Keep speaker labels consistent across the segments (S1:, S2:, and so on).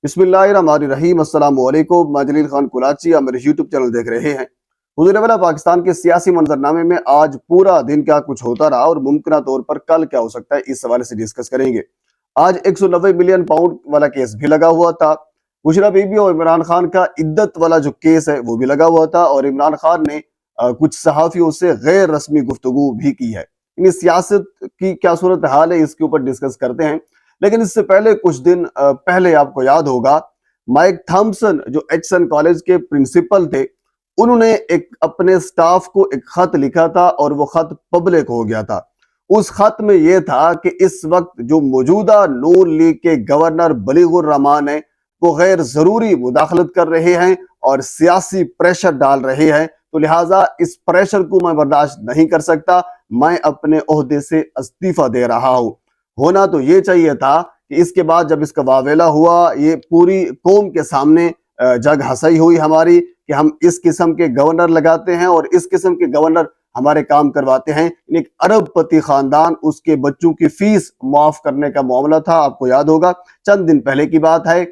S1: बिस्मिल्लाहिर्रहमानिर्रहीम। अस्सलाम वालेकुम। मैं जलील खान कुलाची, आप मेरे यूट्यूब चैनल देख रहे हैं। हुजूर वाला पाकिस्तान के सियासी मंजरनामे में आज पूरा दिन क्या कुछ होता रहा और मुमकिन तौर पर कल क्या हो सकता है, इस हवाले से डिस्कस करेंगे। आज 190 मिलियन पाउंड वाला केस भी लगा हुआ था। बुशरा बीबी और इमरान खान का इद्दत वाला जो केस है वो भी लगा हुआ था, और इमरान खान ने कुछ सहाफियों से गैर रस्मी गुफ्तगू भी की है। इन सियासत की क्या सूरत हाल है, इसके ऊपर डिस्कस करते हैं। लेकिन इससे पहले कुछ दिन पहले आपको याद होगा, माइक थॉम्सन जो एचसन कॉलेज के प्रिंसिपल थे, उन्होंने एक अपने स्टाफ को एक खत लिखा था और वो खत पब्लिक हो गया था। उस खत में यह था कि इस वक्त जो मौजूदा नून लीग के गवर्नर बलीगुर रहमान है, वो गैर जरूरी मुदाखलत कर रहे हैं और सियासी प्रेशर डाल रहे हैं, तो लिहाजा इस प्रेशर को मैं बर्दाश्त नहीं कर सकता, मैं अपने ओहदे से इस्तीफा दे रहा हूं। होना तो ये चाहिए था कि इसके बाद जब इसका वावेला हुआ, ये पूरी कौम के सामने जग हंसाई हुई हमारी कि हम इस किस्म के गवर्नर लगाते हैं और इस किस्म के गवर्नर हमारे काम करवाते हैं। एक अरबपति खानदान, उसके बच्चों की फीस माफ करने का मामला था, आपको याद होगा, चंद दिन पहले की बात है।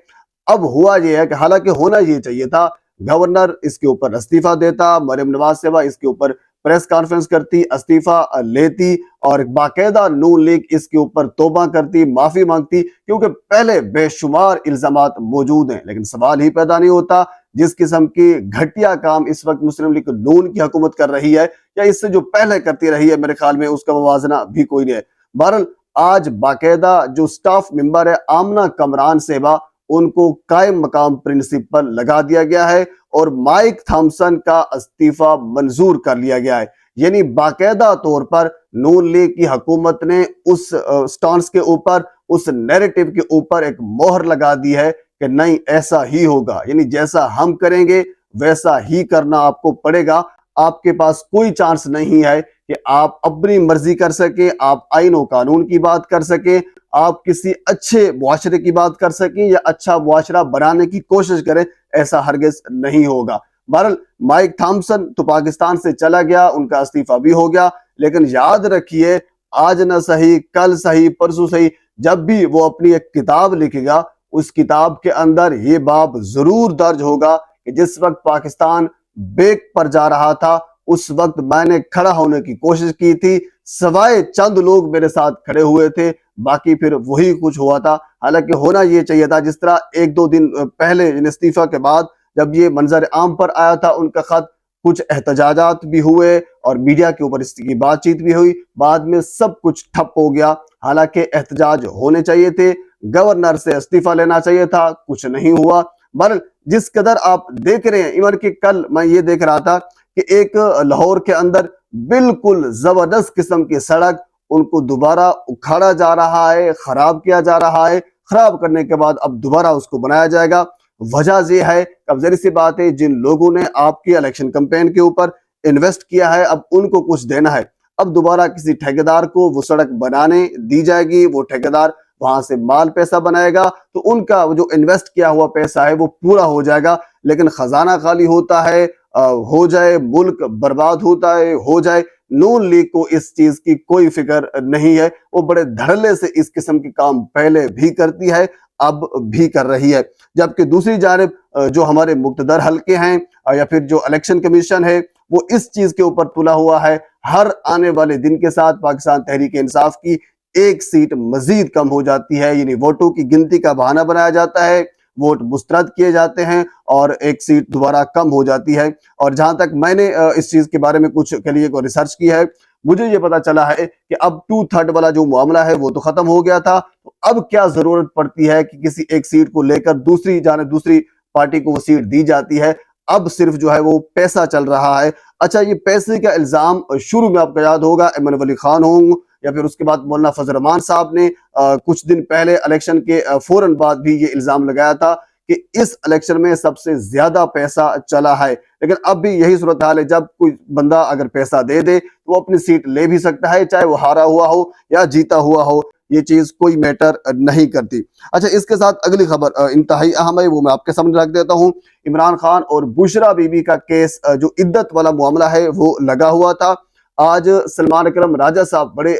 S1: अब हुआ ये है कि हालांकि होना ये चाहिए था, गवर्नर इसके ऊपर इस्तीफा देता, मरियम नवाज सेवा इसके ऊपर प्रेस कॉन्फ्रेंस करती, इस्तीफा लेती और बाकायदा नून लीग इसके ऊपर तौबा करती, माफी मांगती, क्योंकि पहले बेशुमार इल्जामात मौजूद हैं। लेकिन सवाल ही पैदा नहीं होता, जिस किस्म की घटिया काम इस वक्त मुस्लिम लीग नून की हुकूमत कर रही है या इससे जो पहले करती रही है, मेरे ख्याल में उसका मुवाजना भी कोई नहीं है। बहरहाल आज बाकायदा जो स्टाफ मेंबर है आमना कमरान सेबा, उनको कायम मकाम प्रिंसिपल लगा दिया गया है और माइक थॉम्सन का इस्तीफा मंजूर कर लिया गया है। यानी बाकायदा तौर पर नून लीग की हुकूमत ने उस स्टांस के ऊपर, उस नैरेटिव के ऊपर एक मोहर लगा दी है कि नहीं, ऐसा ही होगा, यानी जैसा हम करेंगे वैसा ही करना आपको पड़ेगा। आपके पास कोई चांस नहीं है कि आप अपनी मर्जी कर सके, आप आईन और कानून की बात कर सके, आप किसी अच्छे मुआशरे की बात कर सकें या अच्छा मुआशरा बनाने की कोशिश करें, ऐसा हरगिज नहीं होगा। बहरहाल माइक थॉम्सन तो पाकिस्तान से चला गया, उनका इस्तीफा भी हो गया, लेकिन याद रखिए, आज न सही, कल सही, परसों सही, जब भी वो अपनी एक किताब लिखेगा, उस किताब के अंदर ये बाब जरूर दर्ज होगा कि जिस वक्त पाकिस्तान बेक पर जा रहा था, उस वक्त मैंने खड़ा होने की कोशिश की थी, सवाए चंद लोग मेरे साथ खड़े हुए थे, बाकी फिर वही कुछ हुआ था। हालांकि होना ये चाहिए था, जिस तरह एक दो दिन पहले इस्तीफा के बाद जब ये मंजर आम पर आया था उनका खत, कुछ एहतजाजात भी हुए और मीडिया के ऊपर इसकी बातचीत भी हुई, बाद में सब कुछ ठप हो गया। हालांकि एहतजाज होने चाहिए थे, गवर्नर से इस्तीफा लेना चाहिए था, कुछ नहीं हुआ। बहरहाल जिस कदर आप देख रहे हैं, इवन कि कल मैं ये देख रहा था कि एक लाहौर के अंदर बिल्कुल जबरदस्त किस्म की सड़क, उनको दोबारा उखाड़ा जा रहा है, खराब किया जा रहा है, खराब करने के बाद अब दोबारा उसको बनाया जाएगा। वजह यह है, अब जरी सी बात है, जिन लोगों ने आपकी इलेक्शन कैंपेन के ऊपर इन्वेस्ट किया है, अब उनको कुछ देना है। अब दोबारा किसी ठेकेदार को वो सड़क बनाने दी जाएगी, वो ठेकेदार वहां से माल पैसा बनाएगा, तो उनका जो इन्वेस्ट किया हुआ पैसा है वो पूरा हो जाएगा। लेकिन खजाना खाली होता है, हो जाए, मुल्क बर्बाद होता है, हो जाए, नून लीग को इस चीज की कोई फिक्र नहीं है। वो बड़े धड़ल्ले से इस किस्म के काम पहले भी करती है, अब भी कर रही है। जबकि दूसरी जानिब जो हमारे मुक्तदर हल्के हैं या फिर जो इलेक्शन कमीशन है, वो इस चीज के ऊपर तुला हुआ है, हर आने वाले दिन के साथ पाकिस्तान तहरीक इंसाफ की एक सीट मजीद कम हो जाती है, यानी वोटों की गिनती का बहाना बनाया जाता है, वोट मुस्तरद किए जाते हैं और एक सीट दोबारा कम हो जाती है। और जहां तक मैंने इस चीज के बारे में कुछ के लिए रिसर्च की है, मुझे ये पता चला है कि अब 2/3 वाला जो मामला है वो तो खत्म हो गया था, तो अब क्या जरूरत पड़ती है कि किसी एक सीट को लेकर दूसरी पार्टी को वो सीट दी जाती है। अब सिर्फ जो है वो पैसा चल रहा है। अच्छा, ये पैसे का इल्जाम शुरू में आपको याद होगा एमन वली खान होंगे या फिर उसके बाद मौलाना फजल रहमान साहब ने कुछ दिन पहले इलेक्शन के फौरन बाद भी ये इल्जाम लगाया था कि इस इलेक्शन में सबसे ज्यादा पैसा चला है। लेकिन अब भी यही सूरत हाल है, जब कोई बंदा अगर पैसा दे दे तो वो अपनी सीट ले भी सकता है, चाहे वो हारा हुआ हो या जीता हुआ हो, ये चीज कोई मैटर नहीं करती। अच्छा, इसके साथ अगली खबर इंतहाई अहम है, वो मैं आपके सामने रख देता हूँ। इमरान खान और बुशरा बीबी का केस, जो इद्दत वाला मामला है, वो लगा हुआ था। आज सलमान अकरम राजा साहब बड़े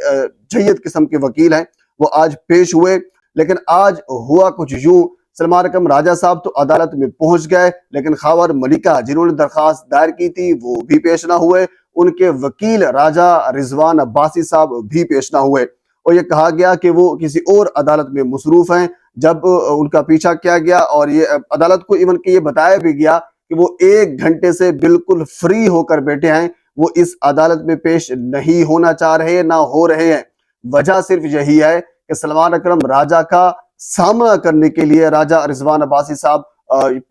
S1: जय्यद किस्म के वकील हैं, वो आज पेश हुए। लेकिन आज हुआ कुछ यूं, सलमान अकरम राजा साहब तो अदालत में पहुंच गए, लेकिन खैबर मलिका जिन्होंने दरखास्त दायर की थी वो भी पेश ना हुए। उनके वकील राजा रिजवान अब्बासी साहब भी पेश ना हुए और ये कहा गया कि वो किसी और अदालत में मसरूफ हैं। जब उनका पीछा किया गया और ये अदालत को इवन कि ये बताया भी गया कि वो 1 घंटे से बिल्कुल फ्री होकर बैठे हैं, वो इस अदालत में पेश नहीं होना चाह रहे, ना हो रहे हैं। वजह सिर्फ यही है कि सलमान अकरम राजा का सामना करने के लिए राजा रिजवान अब्बासी साहब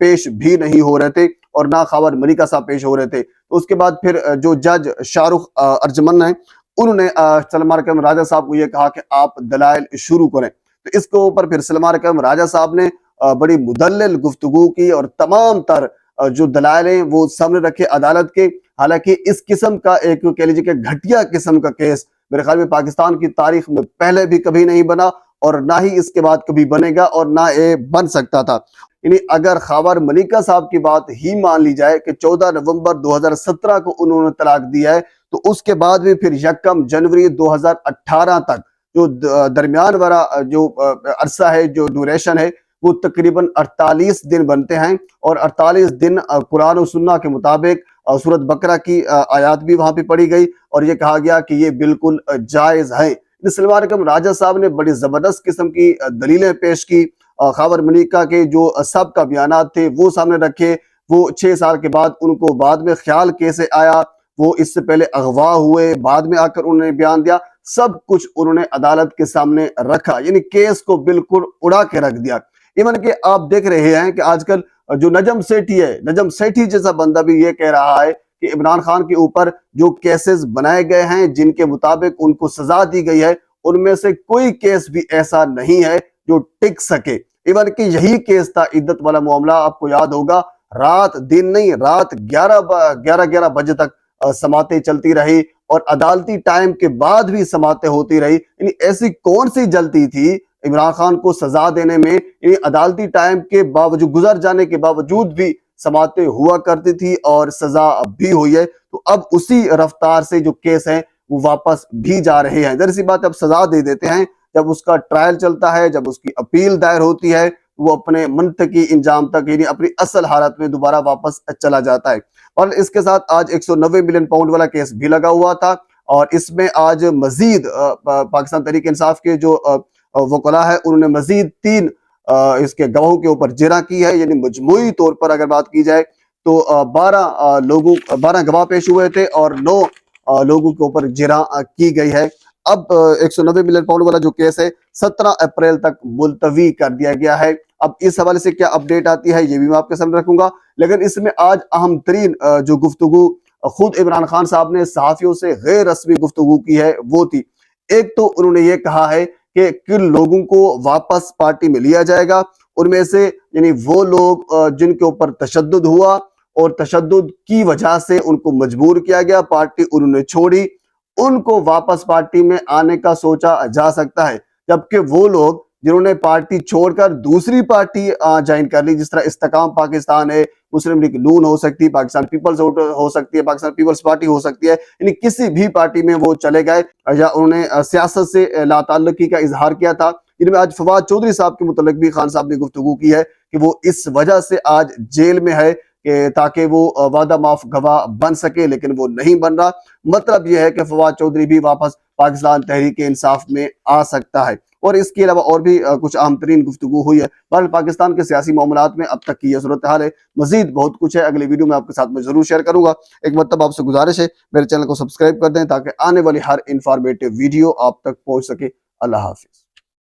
S1: पेश भी नहीं हो रहे थे और ना खैबर मलिका साहब पेश हो रहे थे। तो उसके बाद फिर जो जज शाहरुख अर्जमन है, उन्होंने सलमान अकरम राजा साहब को ये कहा कि आप दलाइल शुरू करें। तो इसके ऊपर फिर सलमान अकरम राजा साहब ने बड़ी मुदल्लिल गुफ्तगू की और तमाम तर जो दलाइल हैं वो सामने रखे अदालत के। हालांकि इस किस्म का एक कह लीजिए कि घटिया किस्म का केस मेरे ख्याल में पाकिस्तान की तारीख में पहले भी कभी नहीं बना और ना ही इसके बाद कभी बनेगा और ना ये बन सकता था। यानी अगर खैबर मलिका साहब की बात ही मान ली जाए कि 14 नवंबर 2017 को उन्होंने तलाक दिया है, तो उसके बाद भी फिर 1 जनवरी 2018 तक जो दरमियान वाला जो अरसा है, जो ड्यूरेशन है, वो तकरीबन 48 दिन बनते हैं और 48 दिन कुरान और सुन्ना के मुताबिक सूरत बकरा की आयत भी वहां पे पढ़ी गई और ये कहा गया कि ये बिल्कुल जायज है। सलमान अकरम राजा साहब ने बड़ी जबरदस्त किस्म की दलीलें पेश की। खैबर मलिका के जो सब का बयानात थे वो सामने रखे। वो 6 साल के बाद उनको बाद में ख्याल कैसे आया, वो इससे पहले अगवा हुए, बाद में आकर उन्होंने बयान दिया, सब कुछ उन्होंने अदालत के सामने रखा। यानी केस को बिल्कुल उड़ा के रख दिया। इवन कि आप देख रहे हैं कि आजकल जो नजम सेठी है, नजम सेठी जैसा बंदा भी ये कह रहा है कि इमरान खान के ऊपर जो केसेस बनाए गए हैं जिनके मुताबिक उनको सजा दी गई है, उनमें से कोई केस भी ऐसा नहीं है जो टिक सके। इवन कि यही केस था इद्दत वाला मामला, आपको याद होगा, रात दिन नहीं, रात 11 बजे तक समातें चलती रही और अदालती टाइम के बाद भी समातें होती रही। यानी ऐसी कौन सी जल्दी थी इमरान खान को सजा देने में? यानी अदालती टाइम के बावजूद, गुजर जाने के बावजूद भी समातें हुआ करती थी और सजा भी हुई है। तो अब उसी रफ्तार से जो केस है वो वापस भी जा रहे हैं। जरा सी बात, अब सजा दे देते हैं, जब उसका ट्रायल चलता है, जब उसकी अपील दायर होती है, वो अपने मुंतकी इंजाम तक यानी अपनी असल हालत में दोबारा वापस चला जाता है। और इसके साथ आज 190 मिलियन पाउंड वाला केस भी लगा हुआ था और इसमें आज मजीद पाकिस्तान तहरीक इंसाफ के जो वकला है उन्होंने मजीद 3 इसके गवाहों के ऊपर जिरा की है। यानी मजमूई तौर पर अगर बात की जाए तो 12 गवाह पेश हुए थे और 9 लोगों के ऊपर जिरा की गई है। अब 190 मिलियन पाउंड वाला जो केस है 17 अप्रैल तक मुलतवी कर दिया गया है। अब इस हवाले से क्या अपडेट आती है ये भी मैं आपके सामने रखूंगा, लेकिन इसमें आज अहम तरीन जो गुफ्तगू खुद इमरान खान साहब ने सहाफियों से गैर रस्मी गुफ्तगू की है वो थी। एक तो उन्होंने ये कहा है कि किन लोगों को वापस पार्टी में लिया जाएगा, उनमें से यानी वो लोग जिनके ऊपर तशद्दुद हुआ और तशद्दुद की वजह से उनको मजबूर किया गया, पार्टी उन्होंने छोड़ी, उनको वापस पार्टी में आने का सोचा जा सकता है। जबकि वो लोग जिन्होंने पार्टी छोड़कर दूसरी पार्टी ज्वाइन कर ली, जिस तरह इस्तेकाम पाकिस्तान है, मुस्लिम लीग नून हो सकती है, पाकिस्तान पीपल्स हो सकती है, पाकिस्तान पीपल्स पार्टी हो सकती है, यानी किसी भी पार्टी में वो चले गए या उन्होंने सियासत से लाताल्लुकी का इजहार किया था। जिनमें आज फवाद चौधरी साहब के मुतल्लिक भी खान साहब ने गुफ्तगू की है कि वो इस वजह से आज जेल में है कि ताकि वो वादा माफ गवाह बन सके, लेकिन वो नहीं बन रहा। मतलब यह है कि फवाद चौधरी भी वापस पाकिस्तान तहरीक इंसाफ में आ सकता है। और इसके अलावा और भी कुछ अहम तरीन गुफ्तगू हुई है। बहरहाल पाकिस्तान के सियासी मामलात में अब तक की यह सूरत हाल है। मजीद बहुत कुछ है, अगली वीडियो में आपके साथ में जरूर शेयर करूंगा। एक मतलब आपसे गुजारिश है मेरे चैनल को सब्सक्राइब कर दें ताकि आने वाली हर इंफॉर्मेटिव वीडियो आप तक पहुंच सके। अल्लाह हाफिज।